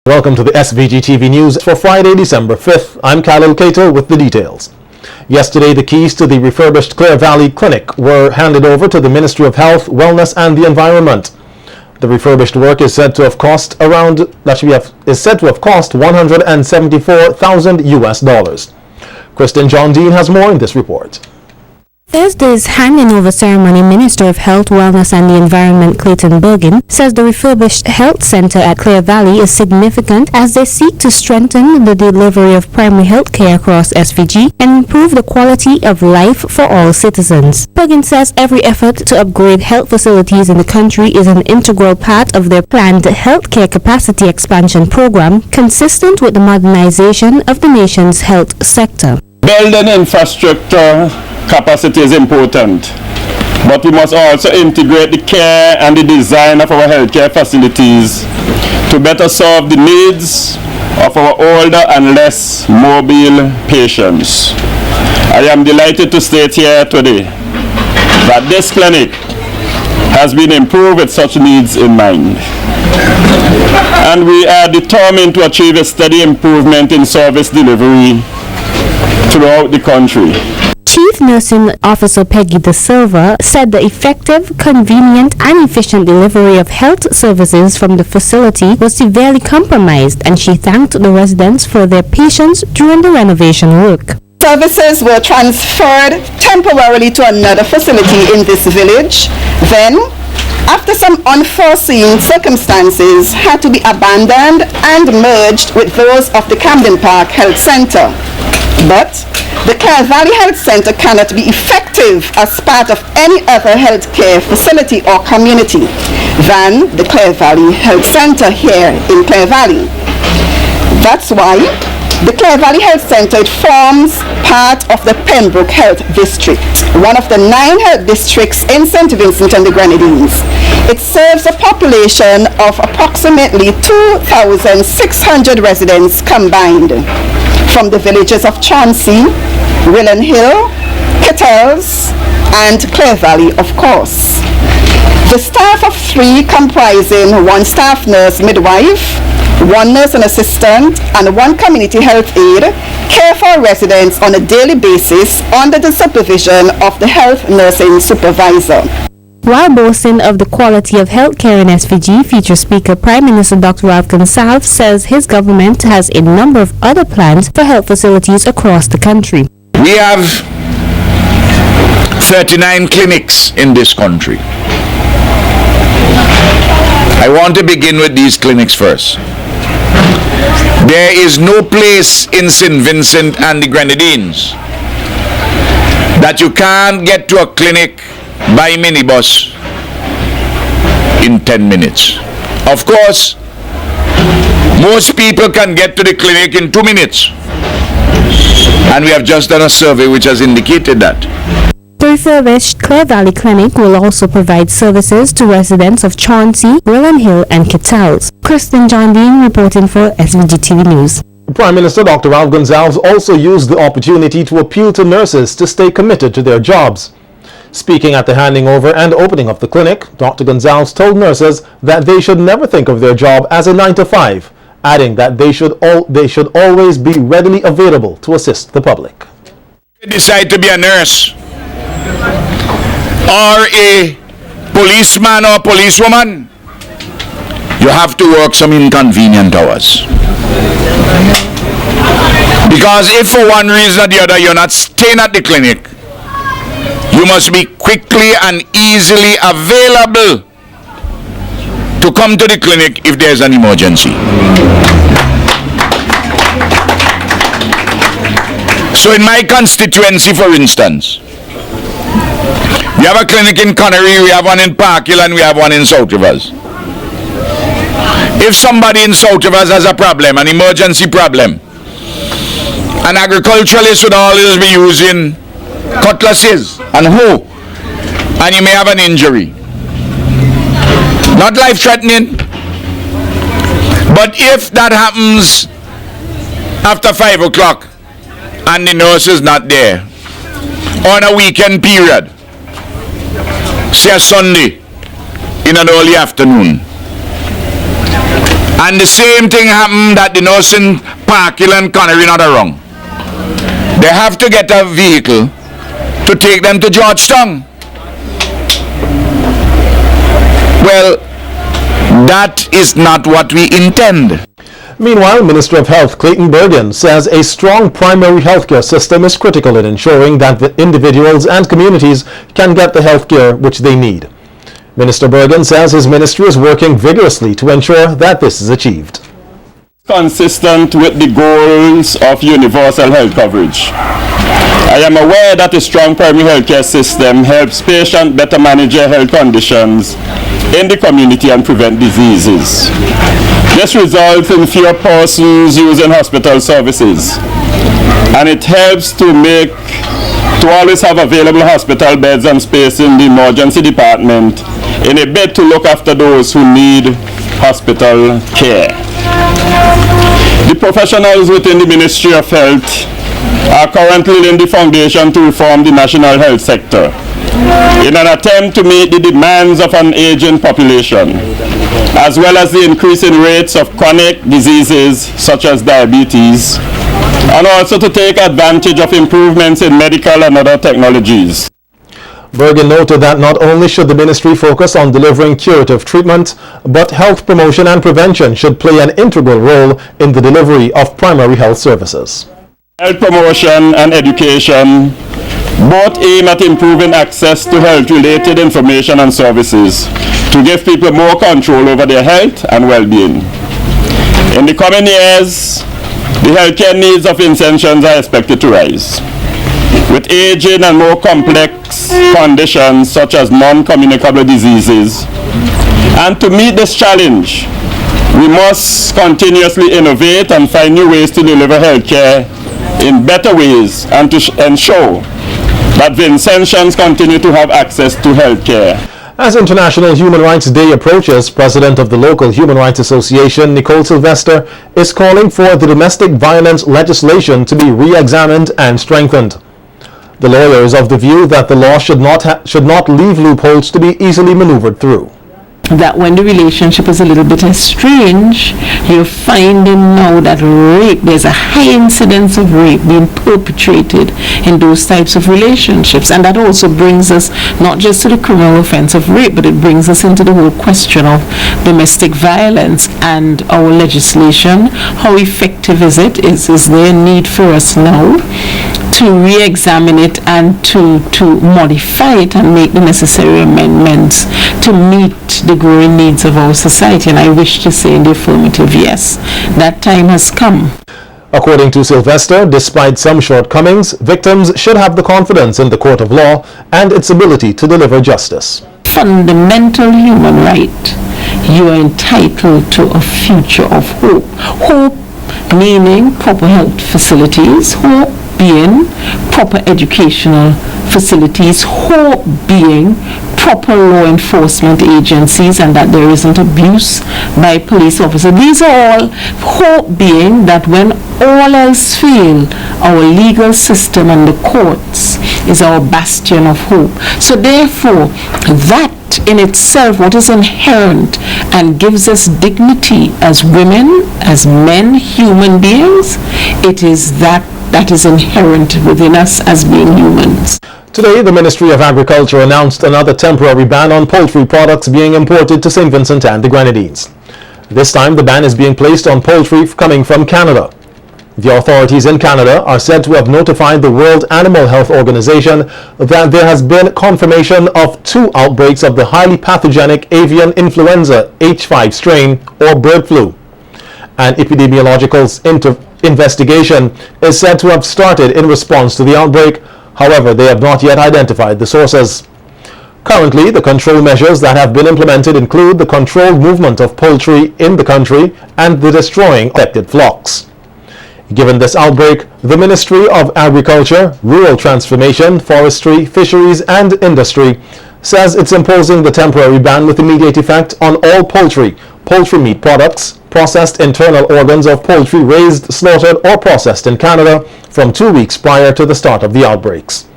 Welcome to the SVG-TV news for Friday, December 5th. I'm Clayton with the details. Yesterday, the keys to the refurbished Clare Valley Clinic were handed over to the Ministry of Health, Wellness and the Environment. The refurbished work is said to have cost $174,000 US. Kristin John-Deane has more in this report. Thursday's handing-over ceremony, Minister of Health, Wellness and the Environment Clayton Burgin says the refurbished health centre at Clare Valley is significant as they seek to strengthen the delivery of primary health care across SVG and improve the quality of life for all citizens. Burgin says every effort to upgrade health facilities in the country is an integral part of their planned healthcare capacity expansion program, consistent with the modernisation of the nation's health sector. Building infrastructure capacity is important, but we must also integrate the care and the design of our healthcare facilities to better serve the needs of our older and less mobile patients. I am delighted to state here today that this clinic has been improved with such needs in mind, and we are determined to achieve a steady improvement in service delivery throughout the country. Chief Nursing Officer Peggy Silva said the effective, convenient and efficient delivery of health services from the facility was severely compromised, and she thanked the residents for their patience during the renovation work. Services were transferred temporarily to another facility in this village, then, after some unforeseen circumstances, had to be abandoned and merged with those of the Camden Park Health Centre. But the Clare Valley Health Centre cannot be effective as part of any other healthcare facility or community than the Clare Valley Health Centre here in Clare Valley. That's why the Clare Valley Health Centre forms part of the Pembroke Health District, one of the 9 health districts in St. Vincent and the Grenadines. It serves a population of approximately 2,600 residents combined from the villages of Chauncey, Willen Hill, Kettles, and Clare Valley, of course. The staff of 3, comprising 1 staff nurse midwife, 1 nurse and assistant, and 1 community health aide, care for residents on a daily basis under the supervision of the health nursing supervisor. While boasting of the quality of healthcare in SVG, feature speaker Prime Minister Dr. Ralph Gonsalves says his government has a number of other plans for health facilities across the country. We have 39 clinics in this country. I want to begin with these clinics first. There is no place in St. Vincent and the Grenadines that you can't get to a clinic by minibus in 10 minutes. Of course, most people can get to the clinic in 2 minutes, and we have just done a survey which has indicated that. The refurbished Clare Valley Clinic will also provide services to residents of Chauncey, Willen Hill and Kettles. Kristin John-Deane reporting for SVG-TV News. Prime Minister Dr. Ralph Gonsalves also used the opportunity to appeal to nurses to stay committed to their jobs. Speaking at the handing over and opening of the clinic, Dr. Gonsalves told nurses that they should never think of their job as a 9-to-5, adding that they should always be readily available to assist the public. If you decide to be a nurse or a policeman or policewoman, you have to work some inconvenient hours. Because if for one reason or the other you're not staying at the clinic, you must be quickly and easily available to come to the clinic if there's an emergency. So in my constituency, for instance, we have a clinic in Connery, we have one in Park Hill, and we have one in South Rivers. If somebody in South Rivers has a problem, an emergency problem, an agriculturalist would always be using cutlasses and hoe, and you may have an injury. Not life-threatening, but if that happens after 5 o'clock and the nurse is not there, on a weekend period, say a Sunday in an early afternoon, And the same thing happened that the nursing Park Hill and Connery not wrong. They have to get a vehicle to take them to Georgetown. Well, that is not what we intend. Meanwhile, Minister of Health Clayton Burgin says a strong primary healthcare system is critical in ensuring that the individuals and communities can get the health care which they need. Minister Burgin says his ministry is working vigorously to ensure that this is achieved. Consistent with the goals of universal health coverage. I am aware that a strong primary health care system helps patients better manage their health conditions in the community and prevent diseases. This results in fewer persons using hospital services, and it helps to always have available hospital beds and space in the emergency department in a bid to look after those who need hospital care. The professionals within the Ministry of Health are currently laying the foundation to reform the national health sector in an attempt to meet the demands of an aging population, as well as the increasing rates of chronic diseases such as diabetes, and also to take advantage of improvements in medical and other technologies. Burgin noted that not only should the ministry focus on delivering curative treatment, but health promotion and prevention should play an integral role in the delivery of primary health services. Health promotion and education both aim at improving access to health-related information and services to give people more control over their health and well-being. In the coming years, the healthcare needs of Vincentians are expected to rise, with aging and more complex conditions such as non-communicable diseases. And to meet this challenge, we must continuously innovate and find new ways to deliver healthcare in better ways and to ensure that Vincentians continue to have access to healthcare. As International Human Rights Day approaches, President of the local Human Rights Association, Nicole Sylvester, is calling for the domestic violence legislation to be re-examined and strengthened. The lawyer is of the view that the law should not leave loopholes to be easily maneuvered through. That when the relationship is a little bit estranged, you're finding now that there's a high incidence of rape being perpetrated in those types of relationships. And that also brings us not just to the criminal offense of rape, but it brings us into the whole question of domestic violence and our legislation. How effective is it? Is there a need for us now to re-examine it and to modify it and make the necessary amendments to meet the growing needs of our society? And I wish to say in the affirmative, yes, that time has come. According to Sylvester, despite some shortcomings, victims should have the confidence in the court of law and its ability to deliver justice. Fundamental human right. You are entitled to a future of hope. Hope meaning proper health facilities, hope being proper educational facilities, hope being proper law enforcement agencies and that there isn't abuse by police officers. These are all hope being that when all else fail, our legal system and the courts is our bastion of hope. So therefore, that in itself, what is inherent and gives us dignity as women, as men, human beings, it is that is inherent within us as being humans. Today, the Ministry of Agriculture announced another temporary ban on poultry products being imported to St. Vincent and the Grenadines. This time, the ban is being placed on poultry coming from Canada. The authorities in Canada are said to have notified the World Animal Health Organization that there has been confirmation of 2 outbreaks of the highly pathogenic avian influenza H5 strain or bird flu. An epidemiological investigation is said to have started in response to the outbreak. However, they have not yet identified the sources. Currently, the control measures that have been implemented include the controlled movement of poultry in the country and the destroying of affected flocks. Given this outbreak, the Ministry of Agriculture, Rural Transformation, Forestry, Fisheries and Industry says it's imposing the temporary ban with immediate effect on all poultry, poultry meat products, processed internal organs of poultry raised, slaughtered or processed in Canada from 2 weeks prior to the start of the outbreaks.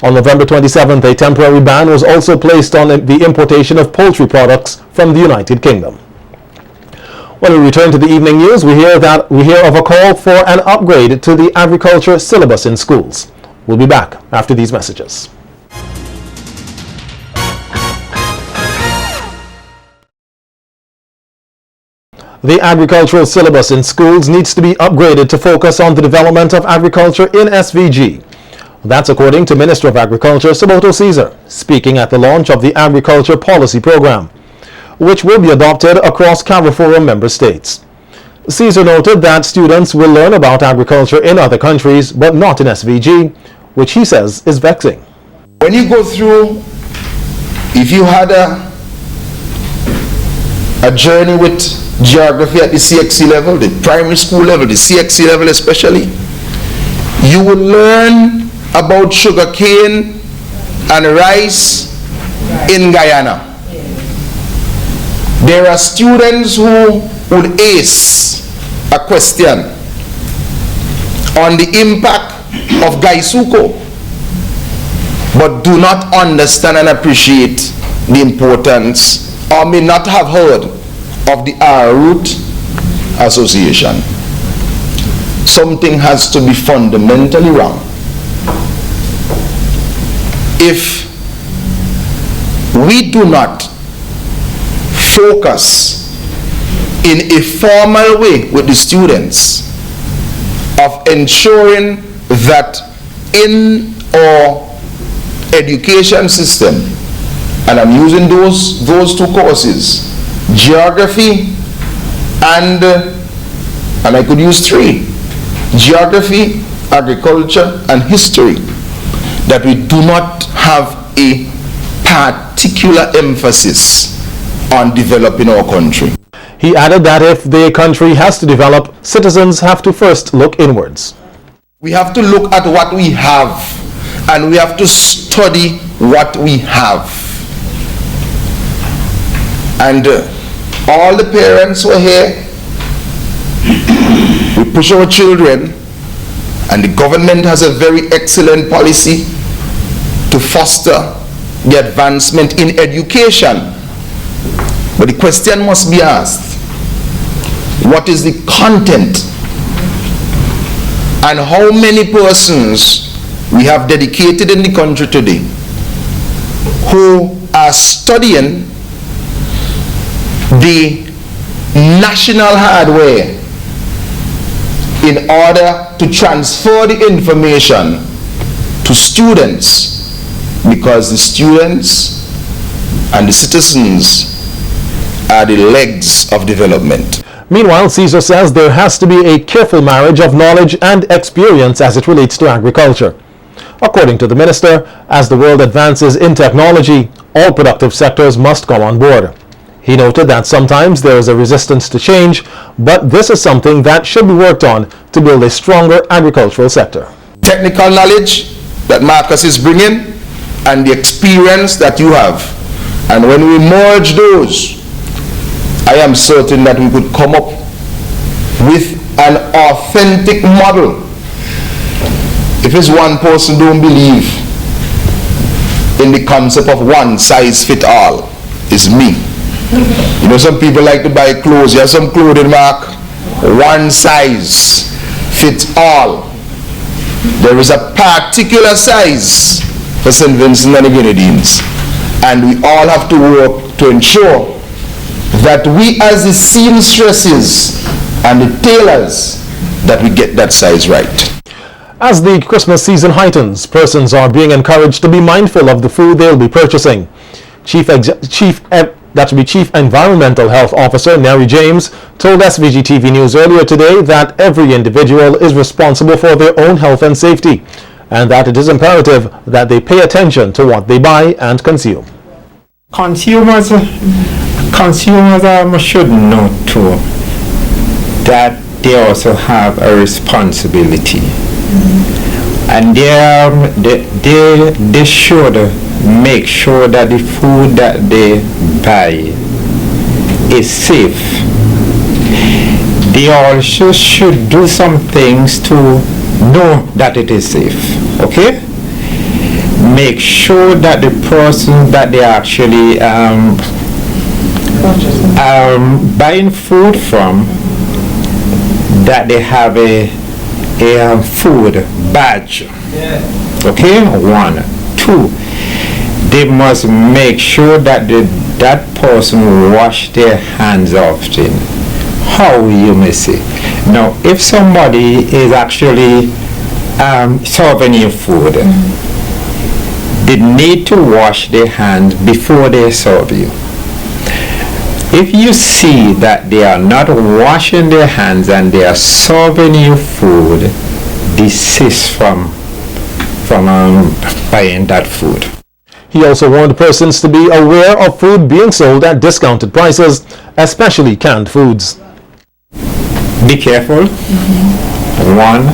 On November 27th, a temporary ban was also placed on the importation of poultry products from the United Kingdom. When we return to the evening news, we hear of a call for an upgrade to the agriculture syllabus in schools. We'll be back after these messages. The agricultural syllabus in schools needs to be upgraded to focus on the development of agriculture in SVG. That's according to Minister of Agriculture Saboto speaking at the launch of the Agriculture Policy Program, which will be adopted across CARIFORUM member states. Caesar noted that students will learn about agriculture in other countries, but not in SVG, which he says is vexing. When you go through, if you had a journey with geography at the CXC level, the primary school level, the CXC level especially, you will learn about sugarcane and rice in Guyana. There are students who would ace a question on the impact of Gaisuko, but do not understand and appreciate the importance, or may not have heard of the Root Association. Something has to be fundamentally wrong. If we do not focus in a formal way with the students of ensuring that in our education system, and I'm using those two courses, geography and I could use three, geography, agriculture, and history, that we do not have a particular emphasis on developing our country. He added that if the country has to develop, citizens have to first look inwards. We have to look at what we have, and we have to study what we have. And all the parents who are here, we push our children, and the government has a very excellent policy to foster the advancement in education. But the question must be asked, what is the content? And how many persons we have dedicated in the country today who are studying the national hardware in order to transfer the information to students, because the students and the citizens are the legs of development. Meanwhile, Caesar says there has to be a careful marriage of knowledge and experience as it relates to agriculture. According to the minister, as the world advances in technology, all productive sectors must come on board. He noted that sometimes there is a resistance to change, but this is something that should be worked on to build a stronger agricultural sector. Technical knowledge that Marcus is bringing and the experience that you have, and when we merge those, I am certain that we could come up with an authentic model. If it's one person don't believe in the concept of one size fit all, it's me. You know, some people like to buy clothes. You have some clothing mark, one size fits all. There is a particular size for St. Vincent and the Grenadines, and we all have to work to ensure that we as the seamstresses and the tailors, that we get that size right. As the Christmas season heightens, persons are being encouraged to be mindful of the food they'll be purchasing. Chief Environmental Health Officer Neri James told SVG-TV News earlier today that every individual is responsible for their own health and safety, and that it is imperative that they pay attention to what they buy and consume. Consumers should know too that they also have a responsibility, and they should make sure that the food that they buy is safe. They also should do some things to know that it is safe. Okay? Make sure that the person that they actually buying food from that they have a food badge. Okay, 1. 2, they must make sure that that person wash their hands often. How, you may say? Now, if somebody is actually serving you food, they need to wash their hands before they serve you. If you see that they are not washing their hands and they are serving you food, desist from buying that food. He also warned persons to be aware of food being sold at discounted prices, especially canned foods. Be careful. 1,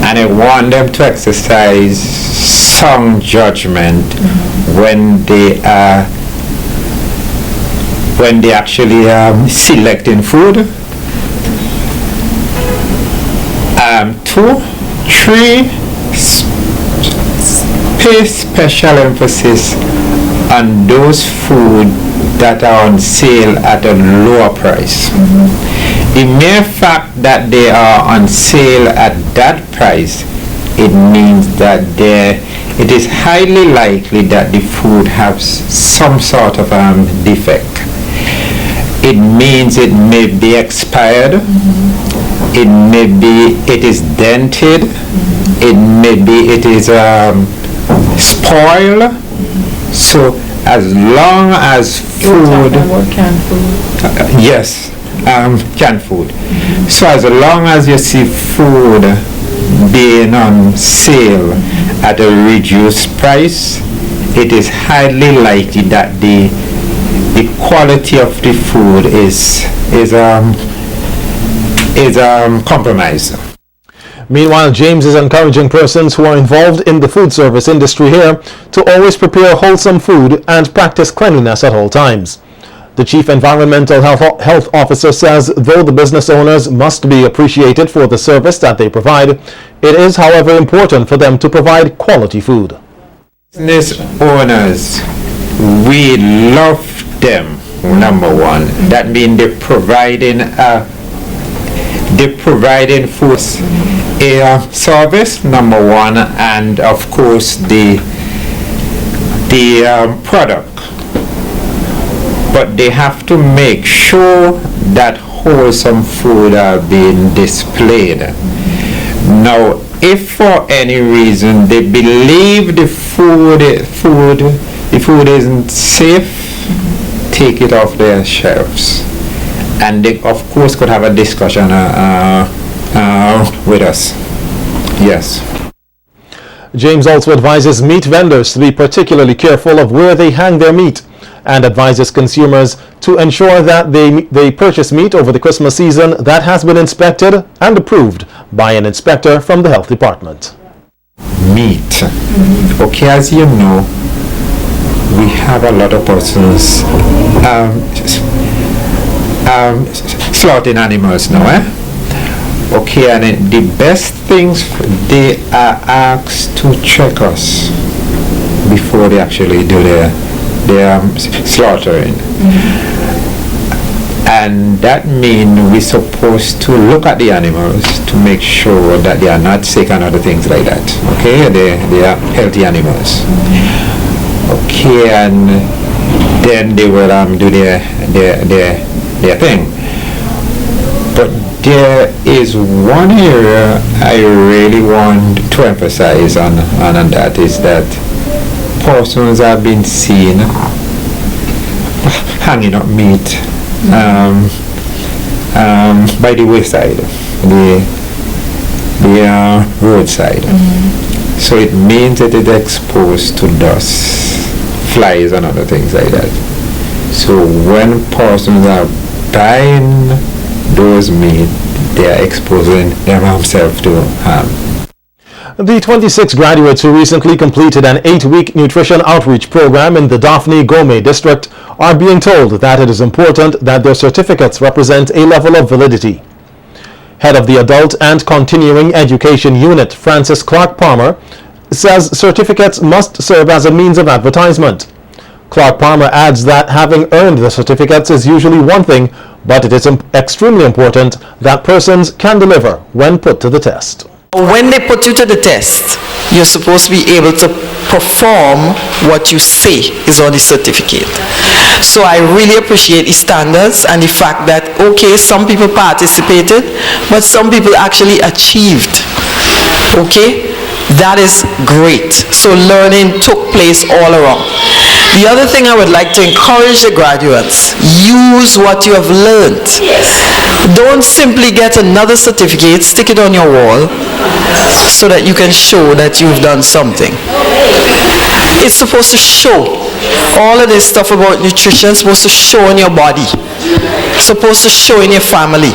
and I want them to exercise some judgment when they actually selecting food. 2, 3, pay special emphasis on those food that are on sale at a lower price. The mere fact that they are on sale at that price, it means that it is highly likely that the food has some sort of defect. It means it may be expired, it is dented, it is spoiled. So as long as food, canned food. Yes, canned food. So as long as you see food being on sale at a reduced price, it is highly likely that the quality of the food is compromised. Meanwhile, James is encouraging persons who are involved in the food service industry here to always prepare wholesome food and practice cleanliness at all times. The Chief Environmental Health Officer says though the business owners must be appreciated for the service that they provide, it is, however, important for them to provide quality food. Business owners, we love them, number 1. That means they're providing food, a service, number 1, and of course the product. But they have to make sure that wholesome food are being displayed. Now, if for any reason they believe the food isn't safe, take it off their shelves. And they, of course, could have a discussion with us. Yes. James also advises meat vendors to be particularly careful of where they hang their meat, and advises consumers to ensure that they purchase meat over the Christmas season that has been inspected and approved by an inspector from the health department. Meat. Okay, as you know, we have a lot of persons slaughtering animals now, Okay, and the best things, they are asked to check us before they actually do their slaughtering. And that means we're supposed to look at the animals to make sure that they are not sick and other things like that. Okay, they are healthy animals. Okay, and then they will do their thing. But there is one area I really want to emphasize on, and that is that persons have been seen hanging up meat by the wayside, the roadside. So it means that it's exposed to dust, flies and other things like that. So when persons are buying those meat, they are exposing themselves to harm. The 26 graduates who recently completed an 8-week nutrition outreach program in the Daphne Gome district are being told that it is important that their certificates represent a level of validity. Head of the Adult and Continuing Education Unit, Francis Clark Palmer, says certificates must serve as a means of advertisement. Clark Palmer adds that having earned the certificates is usually one thing, but it is extremely important that persons can deliver when put to the test. When they put you to the test, you're supposed to be able to perform what you say is on the certificate. So I really appreciate the standards and the fact that, okay, some people participated, but some people actually achieved. Okay? That is great. So learning took place all around. The other thing I would like to encourage the graduates, use what you have learned. Don't simply get another certificate, stick it on your wall, so that you can show that you've done something. It's supposed to show. All of this stuff about nutrition is supposed to show in your body. Supposed to show in your family.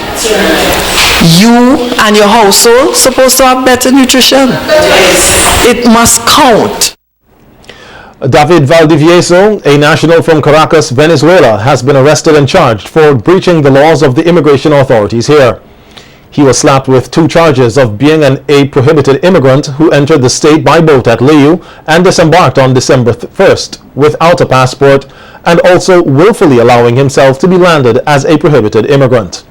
You and your household supposed to have better nutrition. It must count. David Valdivieso, a national from Caracas, Venezuela, has been arrested and charged for breaching the laws of the immigration authorities here. He was slapped with 2 charges of being a prohibited immigrant who entered the state by boat at Leyu and disembarked on December 1st without a passport, and also willfully allowing himself to be landed as a prohibited immigrant.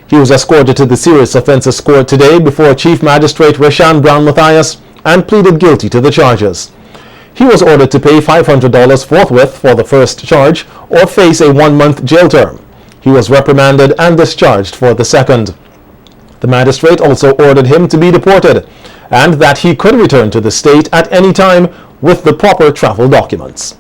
He was escorted to the Serious Offences Court today before Chief Magistrate Reshan Brown Matthias and pleaded guilty to the charges. He was ordered to pay $500 forthwith for the first charge or face a 1-month jail term. He was reprimanded and discharged for the second. The magistrate also ordered him to be deported and that he could return to the state at any time with the proper travel documents.